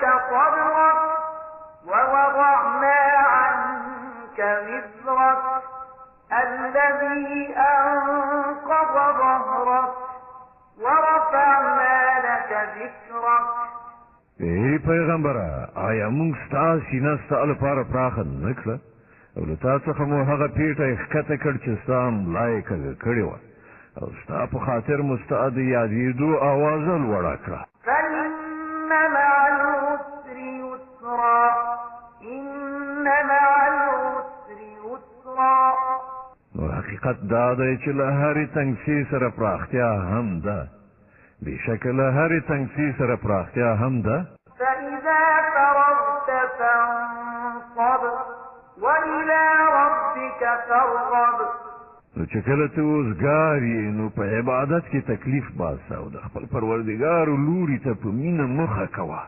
لك صدرك ووضعنا عنك وزرك الذي أنقض ظهرك ورفعنا لك ذكرك. ای پیغمبره آیا موږ ستا سینه ستا لپاره پراخه نه کړه او له تا څخه مو هغه پیټه ښکته کړ چې ستا ملا یې کږه کړې وه او ستا په خاطر مو ستا د یادېدو آوازه لوړه کړه. فإن مع العسر يسرا إن مع العسر يسرا. نو حقیقت دا دی چې له هرې تنګسي سره پراختیا هم ده. بېشکه له هرې تنګسي سره پراختیا هم ده. فإذا فرغت فانصب وإلى ربك فارغب. نو چې کله ته اوزګار یې نو په عبادت کې تکلیف باسه او د خپل پروردګار لوري ته په مینه مخه کوه.